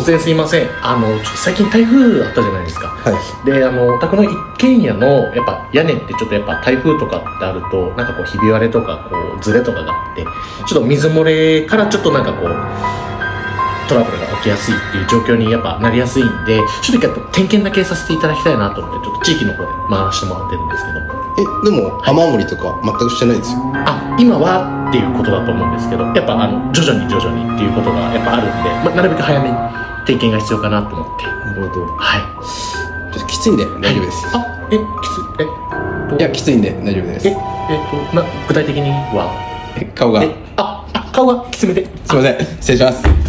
突然すいません。ちょっと最近台風あったじゃないですか。はい。で、お宅の一軒家のやっぱ屋根ってちょっとやっぱ台風とかってあるとなんかこうひび割れとかこうずれとかがあって、ちょっと水漏れからちょっとなんかこうトラブルが起きやすいっていう状況にやっぱなりやすいんで、ちょっと一回点検だけさせていただきたいなと思って、ちょっと地域の方で回らせてもらってるんですけど。でも雨漏りとか全くしてないですよ。今はっていうことだと思うんですけど、やっぱ徐々にっていうことがやっぱあるんで、なるべく早めに点検が必要かなと思って。なるほど。はい。ちょっときついんで大丈夫です。きついいや、きついんで大丈夫です。具体的には顔が。顔がきつめで。すいません。失礼します。